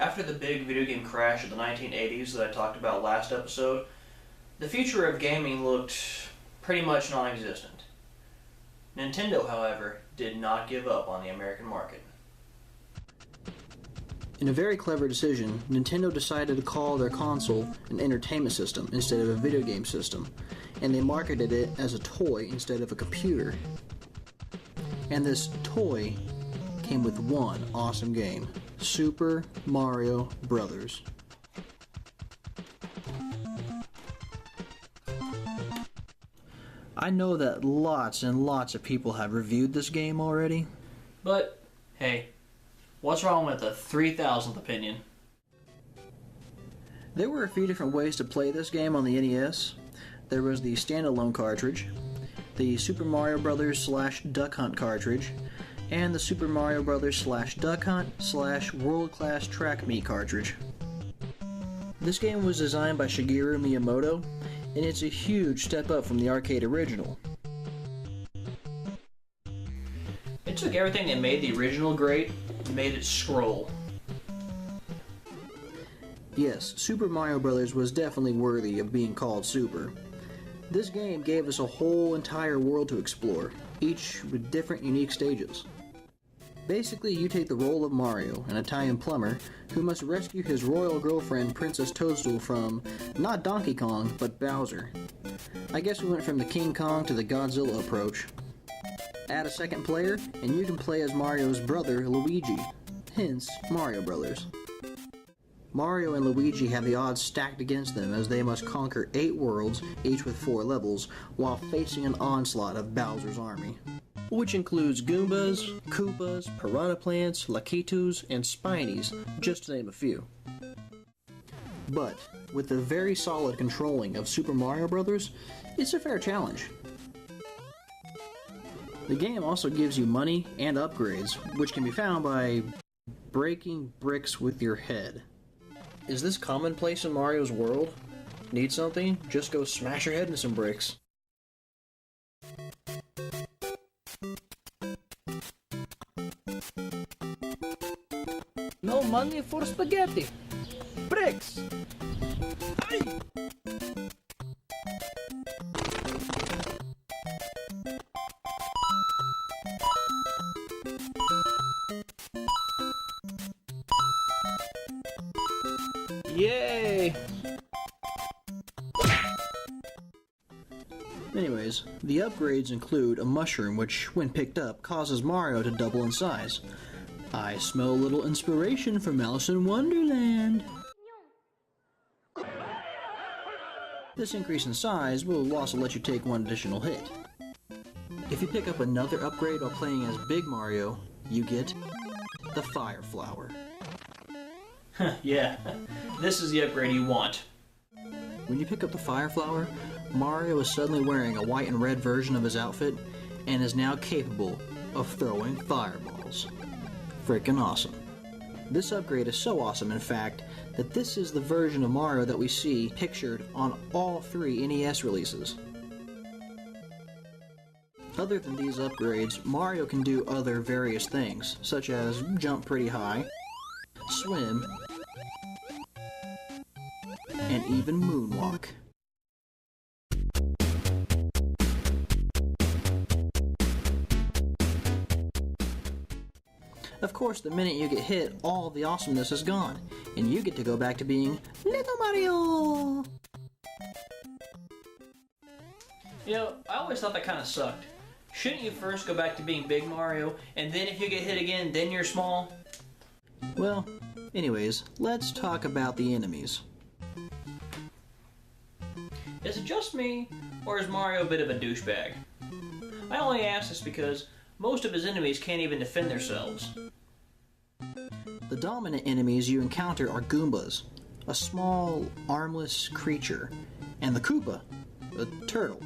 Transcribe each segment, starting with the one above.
After the big video game crash of the 1980s that I talked about last episode, the future of gaming looked pretty much non-existent. Nintendo, however, did not give up on the American market. In a very clever decision, Nintendo decided to call their console an entertainment system instead of a video game system, and they marketed it as a toy instead of a computer. And this toy came with one awesome game, Super Mario Bros. I know that lots and lots of people have reviewed this game already. But, hey, what's wrong with the 3,000th opinion? There were a few different ways to play this game on the NES. There was the standalone cartridge, the Super Mario Bros. / Duck Hunt cartridge, and the Super Mario Bros. / Duck Hunt / World Class Track Meet cartridge. This game was designed by Shigeru Miyamoto, and it's a huge step up from the arcade original. It took everything that made the original great and made it scroll. Yes, Super Mario Bros. Was definitely worthy of being called Super. This game gave us a whole entire world to explore, each with different unique stages. Basically, you take the role of Mario, an Italian plumber, who must rescue his royal girlfriend Princess Toadstool from, not Donkey Kong, but Bowser. I guess we went from the King Kong to the Godzilla approach. Add a second player, and you can play as Mario's brother, Luigi, hence Mario Brothers. Mario and Luigi have the odds stacked against them as they must conquer 8 worlds, each with 4 levels, while facing an onslaught of Bowser's army, which includes Goombas, Koopas, Piranha Plants, Lakitus, and Spineys, just to name a few. But, with the very solid controlling of Super Mario Bros., it's a fair challenge. The game also gives you money and upgrades, which can be found by breaking bricks with your head. Is this commonplace in Mario's world? Need something? Just go smash your head into some bricks. No money for spaghetti. Bricks. Aye. Yay! Anyways, the upgrades include a mushroom which, when picked up, causes Mario to double in size. I smell a little inspiration from Alice in Wonderland. This increase in size will also let you take one additional hit. If you pick up another upgrade while playing as Big Mario, you get the Fire Flower. Yeah, this is the upgrade you want. When you pick up the Fire Flower, Mario is suddenly wearing a white and red version of his outfit and is now capable of throwing fireballs. Frickin' awesome. This upgrade is so awesome, in fact, that this is the version of Mario that we see pictured on all 3 NES releases. Other than these upgrades, Mario can do other various things, such as jump pretty high, swim, and even moonwalk. Of course, the minute you get hit, all the awesomeness is gone, and you get to go back to being Little Mario! You know, I always thought that kind of sucked. Shouldn't you first go back to being Big Mario, and then if you get hit again, then you're small? Well, anyways, let's talk about the enemies. Is it just me, or is Mario a bit of a douchebag? I only ask this because most of his enemies can't even defend themselves. The dominant enemies you encounter are Goombas, a small, armless creature, and the Koopa, a turtle.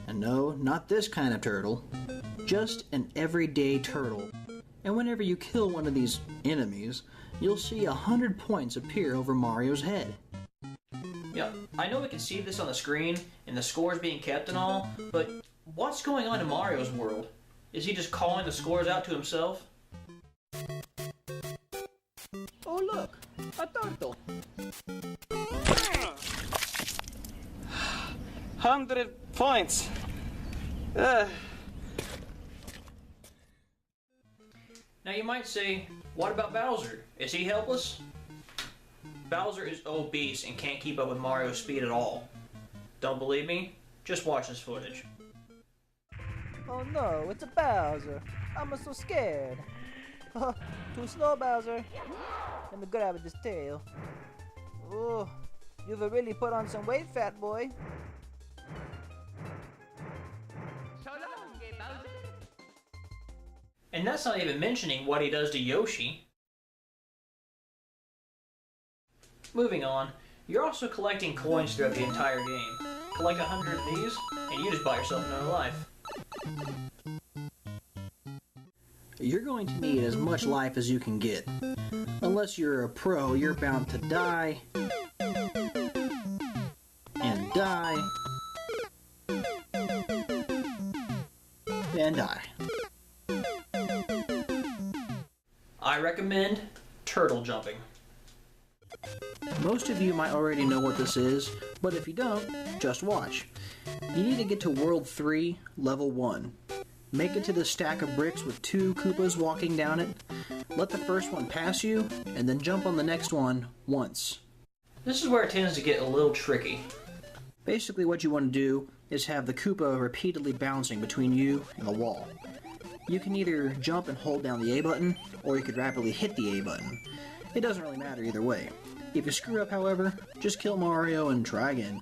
And no, not this kind of turtle, just an everyday turtle. And whenever you kill one of these enemies, you'll see 100 points appear over Mario's head. Yeah, I know we can see this on the screen, and the scores being kept and all, but what's going on in Mario's world? Is he just calling the scores out to himself? Oh look, A turtle. 100 points. Now you might say, what about Bowser? Is he helpless? Bowser is obese and can't keep up with Mario's speed at all. Don't believe me? Just watch this footage. Oh no, it's a Bowser. I'm so scared. Too slow, Bowser. Let me grab this tail. Oh, you've really put on some weight, fat boy. And that's not even mentioning what he does to Yoshi. Moving on, you're also collecting coins throughout the entire game. Collect 100 of these, and you just buy yourself another life. You're going to need as much life as you can get. Unless you're a pro, you're bound to die, and die, and die. I recommend turtle jumping. Most of you might already know what this is, but if you don't, just watch. You need to get to World 3, Level 1. Make it to the stack of bricks with 2 Koopas walking down it. Let the first one pass you, and then jump on the next one once. This is where it tends to get a little tricky. Basically what you want to do is have the Koopa repeatedly bouncing between you and the wall. You can either jump and hold down the A button, or you could rapidly hit the A button. It doesn't really matter either way. If you screw up, however, just kill Mario and try again.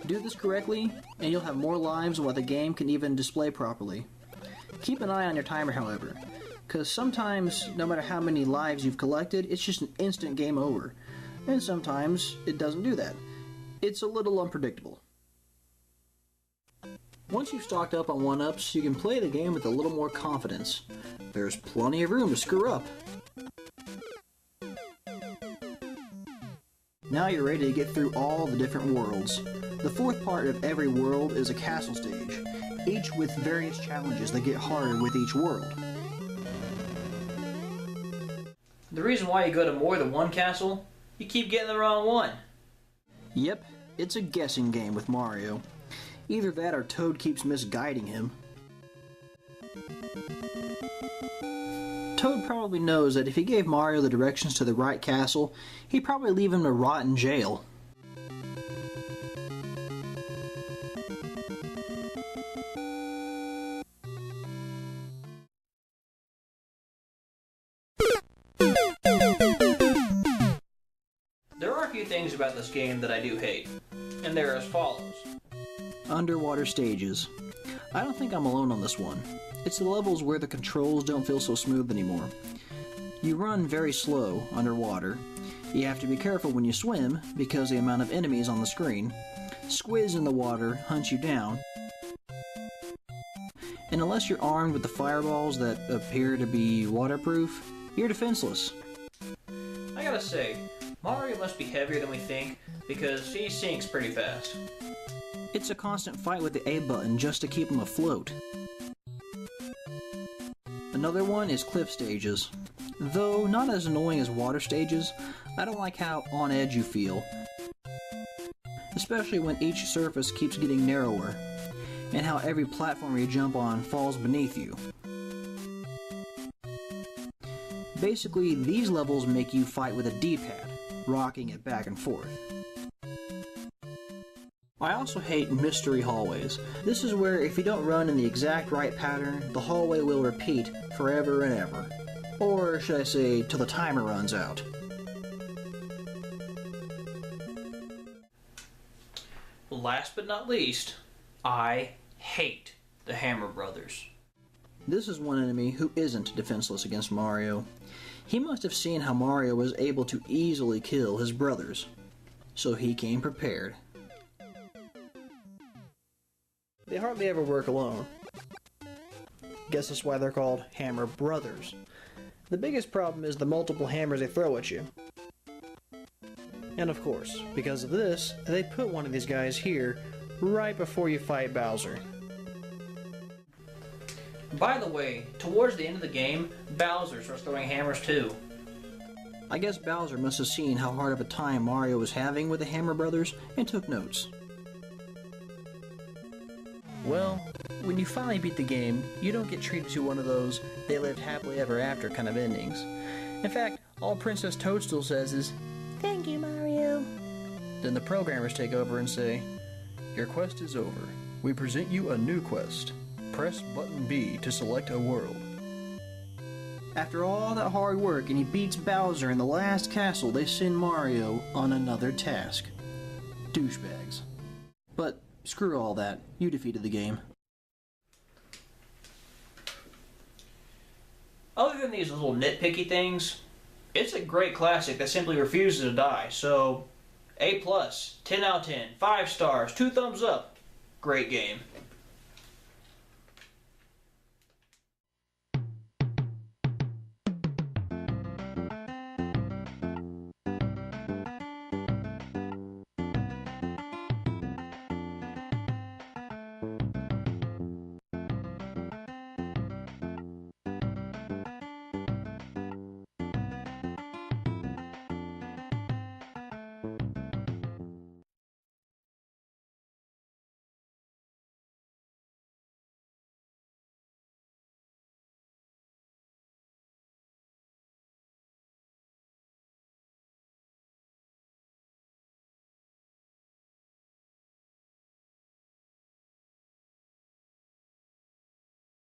Do this correctly, and you'll have more lives than what the game can even display properly. Keep an eye on your timer, however, because sometimes, no matter how many lives you've collected, it's just an instant game over. And sometimes, it doesn't do that. It's a little unpredictable. Once you've stocked up on 1-ups, you can play the game with a little more confidence. There's plenty of room to screw up. Now you're ready to get through all the different worlds. The fourth part of every world is a castle stage, each with various challenges that get harder with each world. The reason why you go to more than one castle, you keep getting the wrong one. Yep, it's a guessing game with Mario. Either that or Toad keeps misguiding him. Toad probably knows that if he gave Mario the directions to the right castle, he'd probably leave him to rot in jail. There are a few things about this game that I do hate, and they're as follows. Underwater stages. I don't think I'm alone on this one. It's the levels where the controls don't feel so smooth anymore. You run very slow underwater. You have to be careful when you swim because the amount of enemies on the screen. Squids in the water hunt you down. And unless you're armed with the fireballs that appear to be waterproof, you're defenseless. I gotta say, Mario must be heavier than we think because he sinks pretty fast. It's a constant fight with the A button just to keep him afloat. Another one is cliff stages. Though not as annoying as water stages, I don't like how on edge you feel. Especially when each surface keeps getting narrower, and how every platform you jump on falls beneath you. Basically, these levels make you fight with a D-pad, rocking it back and forth. I also hate mystery hallways. This is where if you don't run in the exact right pattern, the hallway will repeat forever and ever. Or should I say, till the timer runs out. Last but not least, I hate the Hammer Brothers. This is one enemy who isn't defenseless against Mario. He must have seen how Mario was able to easily kill his brothers, so he came prepared. They hardly ever work alone. Guess that's why they're called Hammer Brothers. The biggest problem is the multiple hammers they throw at you. And of course, because of this, they put one of these guys here right before you fight Bowser. By the way, towards the end of the game, Bowser starts throwing hammers too. I guess Bowser must have seen how hard of a time Mario was having with the Hammer Brothers and took notes. Well, when you finally beat the game, you don't get treated to one of those they lived happily ever after kind of endings. In fact, all Princess Toadstool says is, "Thank you, Mario." Then the programmers take over and say, "Your quest is over. We present you a new quest. Press button B to select a world." After all that hard work and he beats Bowser in the last castle, they send Mario on another task. Douchebags. But screw all that. You defeated the game. Other than these little nitpicky things, it's a great classic that simply refuses to die. So, A+, 10 out of 10, 5 stars, 2 thumbs up. Great game.